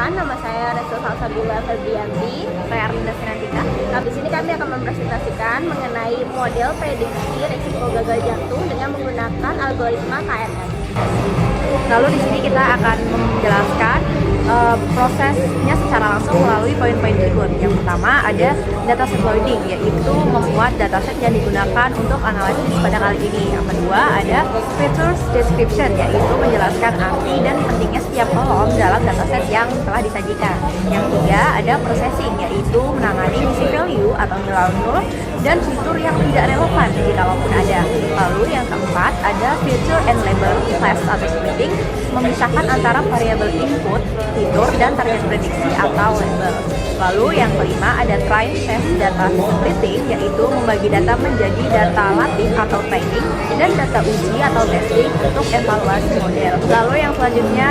Perkenalkan, nama saya Resul Salsabila Febrianti. Saya Arlinda Sinantika. Nah, di sini kami akan mempresentasikan mengenai model prediksi risiko gagal jantung dengan menggunakan algoritma KNS. Lalu di sini kita akan menjelaskan prosesnya secara langsung melalui poin-poin berikut. Yang pertama ada dataset loading, yaitu membuat dataset yang digunakan untuk analisis pada kali ini. Yang kedua ada features description, yaitu menjelaskan arti dan pentingnya setiap kolom dalam dataset yang telah disajikan. Yang ketiga ada processing, yaitu menangani missing value atau nilai nol dan fitur yang tidak relevan jikalaupun ada. Lalu yang keempat ada feature and label class atau splitting, memisahkan antara variabel input, fitur, dan target prediksi atau label. Lalu yang kelima ada try test data splitting, yaitu membagi data menjadi data latih atau training dan data uji atau testing untuk evaluasi model. Lalu yang selanjutnya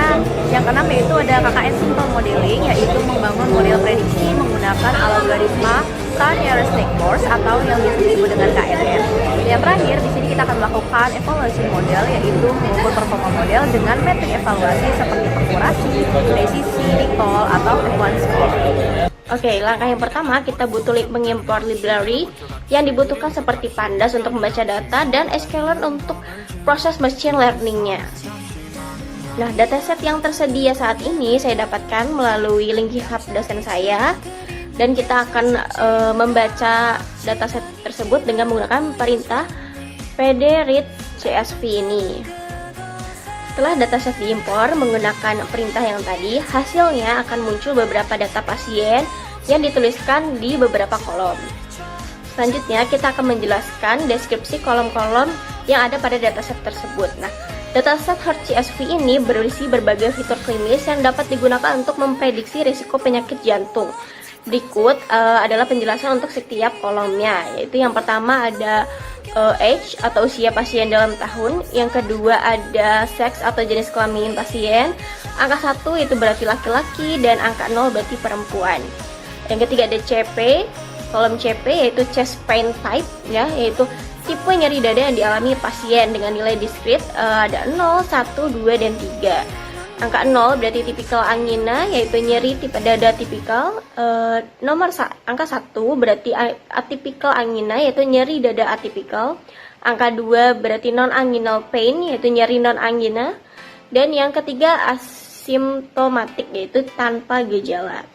yang keenam yaitu ada KKN simple modeling, yaitu membangun model prediksi menggunakan algoritma Nearest Neighbors atau yang biasa disebut dengan KNN. Yang terakhir di sini kita akan melakukan evaluasi model, yaitu mengukur performa model dengan metrik evaluasi seperti perkurasi, presisi, recall, atau frequency score. Oke, langkah yang pertama kita butuh mengimpor library yang dibutuhkan seperti Pandas untuk membaca data dan sklearn untuk proses machine learningnya. Nah, dataset yang tersedia saat ini saya dapatkan melalui link GitHub dosen saya, dan kita akan membaca dataset tersebut dengan menggunakan perintah pd-read csv ini. Setelah dataset diimpor menggunakan perintah yang tadi, hasilnya akan muncul beberapa data pasien yang dituliskan di beberapa kolom. Selanjutnya kita akan menjelaskan deskripsi kolom-kolom yang ada pada dataset tersebut. Nah, dataset Heart CSV ini berisi berbagai fitur klinis yang dapat digunakan untuk memprediksi risiko penyakit jantung. Berikut adalah penjelasan untuk setiap kolomnya, yaitu yang pertama ada age atau usia pasien dalam tahun, yang kedua ada sex atau jenis kelamin pasien, angka 1 itu berarti laki-laki dan angka 0 berarti perempuan. Yang ketiga ada CP, kolom CP yaitu chest pain type ya, yaitu tipe nyeri dada yang dialami pasien dengan nilai diskrit ada 0, 1, 2 dan 3. Angka 0 berarti tipikal angina, yaitu nyeri tipe dada tipikal. Angka 1 berarti atipikal angina, yaitu nyeri dada atipikal. Angka 2 berarti non-anginal pain, yaitu nyeri non-angina. Dan yang ketiga asimptomatik, yaitu tanpa gejala.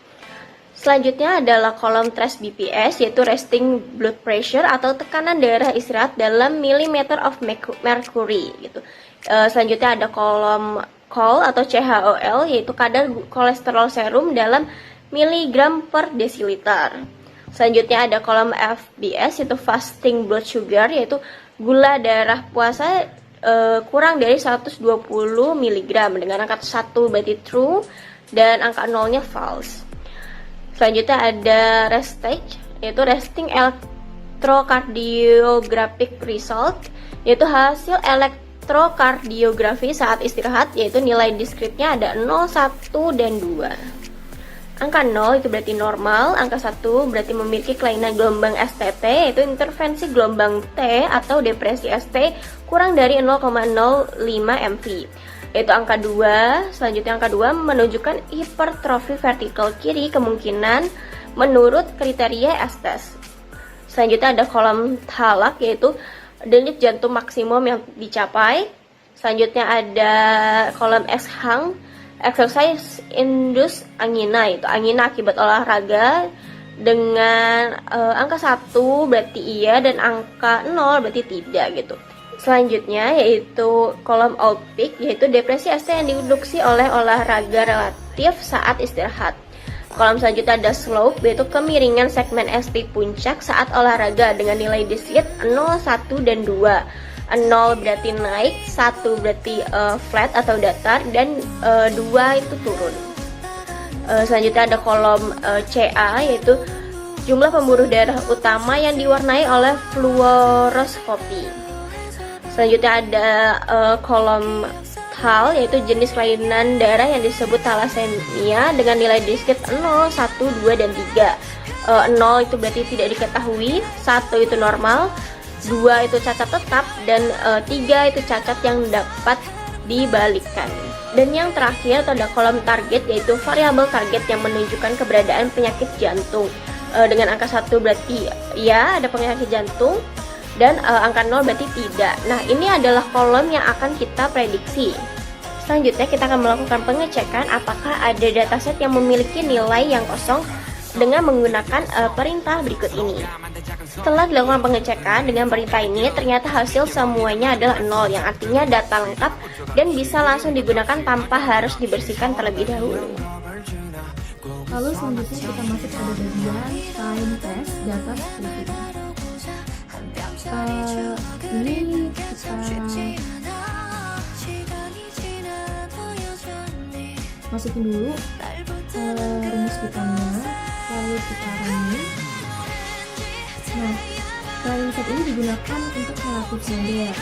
Selanjutnya adalah kolom trace BPS, yaitu resting blood pressure atau tekanan darah istirahat dalam millimeter of mercury gitu. Selanjutnya ada kolom CHOL atau CHOL, yaitu kadar kolesterol serum dalam miligram per desiliter. Selanjutnya ada kolom FBS, yaitu fasting blood sugar, yaitu gula darah puasa kurang dari 120 mg dengan angka 1 berarti true dan angka 0-nya false. Selanjutnya ada rest stage, yaitu resting electrocardiographic result, yaitu hasil elektrokardiografi saat istirahat, yaitu nilai diskritnya ada 0, 1, dan 2. Angka 0 itu berarti normal, angka 1 berarti memiliki kelainan gelombang STT, yaitu intervensi gelombang T atau depresi ST kurang dari 0,05 mV. Yaitu angka 2, selanjutnya angka 2 menunjukkan hipertrofi vertikal kiri kemungkinan menurut kriteria Estes. Selanjutnya ada kolom THALAC, yaitu denyut jantung maksimum yang dicapai. Selanjutnya ada kolom SHANG, exercise induced angina, itu angina akibat olahraga dengan angka 1 berarti iya dan angka 0 berarti tidak gitu. Selanjutnya yaitu kolom OPIC, yaitu depresi ST yang diinduksi oleh olahraga relatif saat istirahat. Kolom selanjutnya ada slope, yaitu kemiringan segmen ST puncak saat olahraga dengan nilai diskrit 0, 1, dan 2. 0 berarti naik, 1 berarti flat atau datar, dan 2 itu turun. Selanjutnya ada kolom CA, yaitu jumlah pembuluh darah utama yang diwarnai oleh fluoroskopi. Selanjutnya ada kolom THAL, yaitu jenis kelainan darah yang disebut thalassemia dengan nilai diskrit 0, 1, 2, dan 3. 0 itu berarti tidak diketahui, 1 itu normal, 2 itu cacat tetap, dan 3 itu cacat yang dapat dibalikkan. Dan yang terakhir ada kolom target, yaitu variabel target yang menunjukkan keberadaan penyakit jantung. Dengan angka 1 berarti ya ada penyakit jantung, dan angka 0 berarti tidak. Nah, ini adalah kolom yang akan kita prediksi. Selanjutnya kita akan melakukan pengecekan apakah ada dataset yang memiliki nilai yang kosong dengan menggunakan perintah berikut ini. Setelah dilakukan pengecekan dengan perintah ini, ternyata hasil semuanya adalah 0, yang artinya data lengkap dan bisa langsung digunakan tanpa harus dibersihkan terlebih dahulu. Lalu selanjutnya kita masuk pada bagian time test data splitting. Ini kita masukin dulu rumus Pythonnya, lalu kita running. Nah, training set ini digunakan untuk melatih model.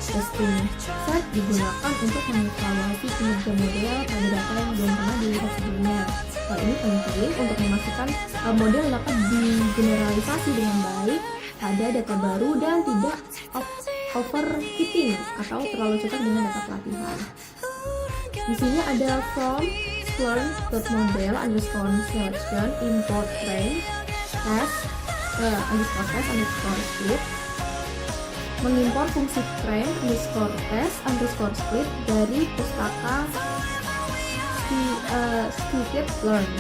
Testing set digunakan untuk mengevaluasi kinerja model pada data yang belum pernah dilihat sebelumnya. Hal ini penting untuk memastikan model dapat digeneralisasi dengan baik pada data baru dan tidak overfitting atau terlalu cocok dengan data pelatihan. Di sini ada from learn.model underscore selection import train test underscore split, mengimpor fungsi train underscore test underscore split dari pustaka scikit-learn.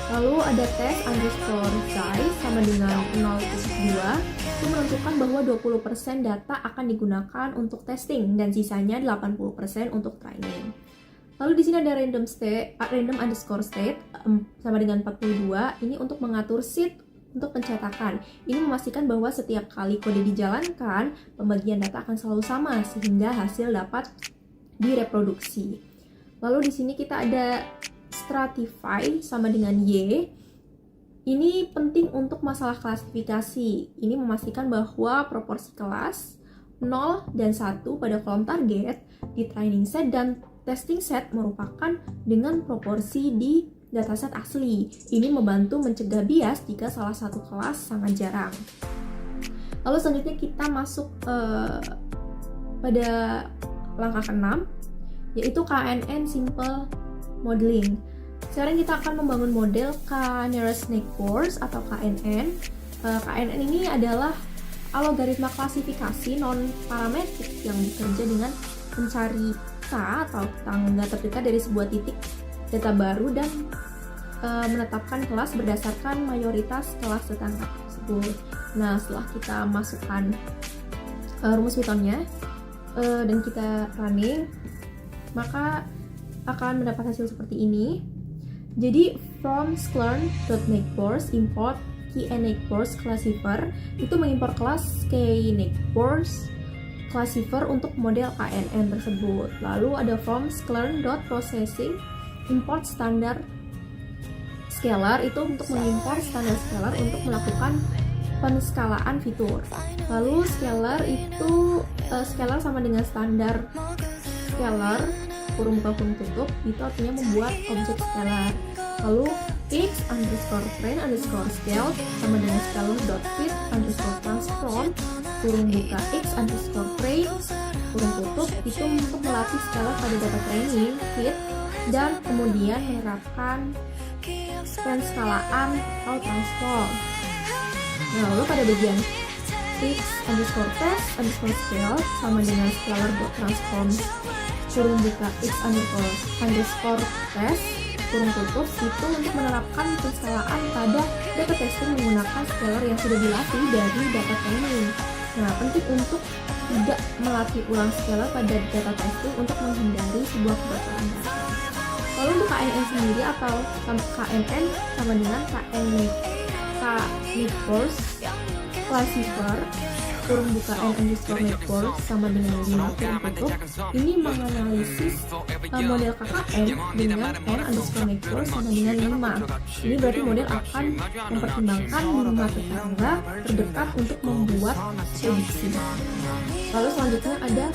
Lalu ada test underscore size sama dengan 0,2, itu menentukan bahwa 20% data akan digunakan untuk testing dan sisanya 80% untuk training. Lalu di sini ada random underscore state sama dengan 42, ini untuk mengatur seed untuk pencetakan. Ini memastikan bahwa setiap kali kode dijalankan, pembagian data akan selalu sama sehingga hasil dapat direproduksi. Lalu di sini kita ada stratify sama dengan Y. Ini penting untuk masalah klasifikasi. Ini memastikan bahwa proporsi kelas 0 dan 1 pada kolom target di training set dan testing set merupakan dengan proporsi di dataset asli. Ini membantu mencegah bias jika salah satu kelas sangat jarang. Lalu selanjutnya kita masuk pada langkah ke-6, yaitu KNN Simple Modeling. Sekarang kita akan membangun model K-Nearest Neighbors atau KNN. KNN ini adalah algoritma klasifikasi non-parametrik yang bekerja dengan mencari K atau tangga terdekat dari sebuah titik data baru dan menetapkan kelas berdasarkan mayoritas kelas tetangga tersebut. Nah, setelah kita masukkan rumus Pythonnya dan kita running, maka akan mendapat hasil seperti ini. Jadi from sklearn.neighbors import KNeighbors classifier, itu mengimpor kelas KNeighbors classifier untuk model KNN tersebut. Lalu ada from sklearn.processing import standar scalar, itu untuk mengimpor standar scalar untuk melakukan penskalaan fitur. Lalu scalar itu scalar sama dengan standar scalar kurung buka kurung tutup, itu artinya membuat objek scalar. Lalu x underscore train underscore scale sama dengan scalar.fit underscore transform kurung buka x underscore train kurung tutup, itu untuk melatih scalar pada data training fit dan kemudian menerapkan penskalaan atau transform. Nah, lalu pada bagian x underscore test underscore scale sama dengan scalar.transform kurung buka x underscore test kurung tutup, itu untuk menerapkan penskalaan pada data testing menggunakan scalar yang sudah dilatih dari data training. Nah, penting untuk tidak melatih ulang scalar pada data testing untuk menghindari sebuah kebocoran data. Lalu untuk KNN sendiri atau KNN sama dengan KNeighbors classifier kurung buka n underscore neighbors sama dengan 5 kurung tutup, ini menganalisis model KKN dengan n underscore neighbors sama dengan 5. Ini berarti model akan mempertimbangkan 5 tetangga terdekat untuk membuat prediksi. Lalu selanjutnya ada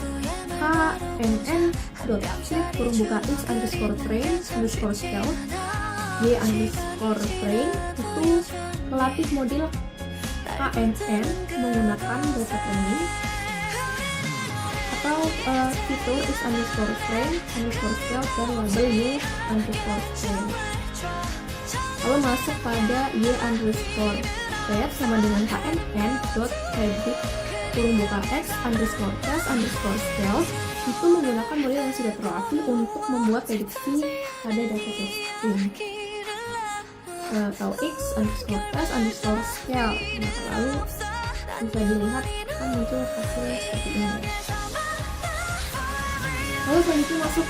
KNN.set kurung buka x underscore train underscore scale y underscore train, itu melatih model KNN menggunakan data training atau fitur is underscore frame underscore scale dan label y underscore frame. Lalu masuk pada y underscore tab sama dengan knn dot predict kurung buka x underscore test underscore scale, itu menggunakan model yang sudah terlatih untuk membuat prediksi pada data testing. Atau x underscore test underscore scale. Nah, lalu bisa dilihat kan muncul hasilnya seperti ini. Lalu selanjutnya masuk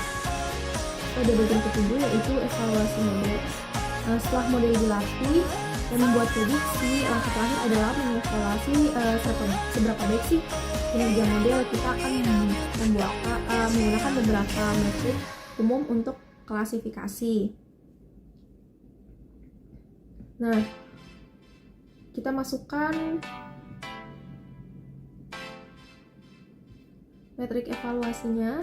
pada bagian kedua, yaitu evaluasi model. Nah, setelah model dilatih dan membuat prediksi, langkah terakhir adalah mengevaluasi seberapa baik sih kinerja model. Kita akan menggunakan beberapa metrik umum untuk klasifikasi. Nah, kita masukkan metrik evaluasinya,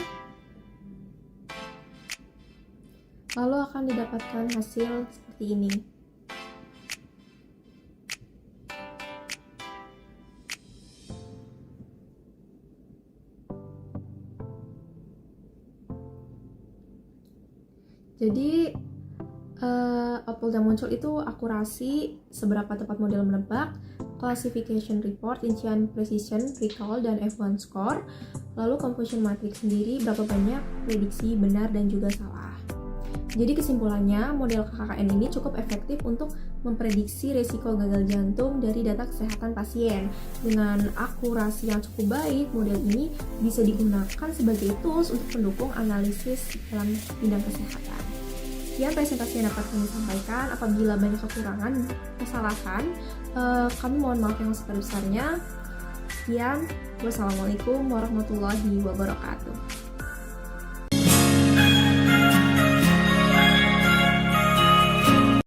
lalu akan didapatkan hasil seperti ini. Jadi output yang muncul itu akurasi, seberapa tepat model menebak, classification report, rincian precision, recall, dan F1 score, lalu confusion matrix sendiri, berapa banyak prediksi benar dan juga salah. Jadi kesimpulannya, model KKN ini cukup efektif untuk memprediksi risiko gagal jantung dari data kesehatan pasien. Dengan akurasi yang cukup baik, model ini bisa digunakan sebagai tools untuk pendukung analisis dalam bidang kesehatan. Sekian presentasi yang dapat kami sampaikan. Apabila banyak kekurangan, kesalahan, kami mohon maaf yang sebesar-besarnya. Sekian, wassalamualaikum warahmatullahi wabarakatuh.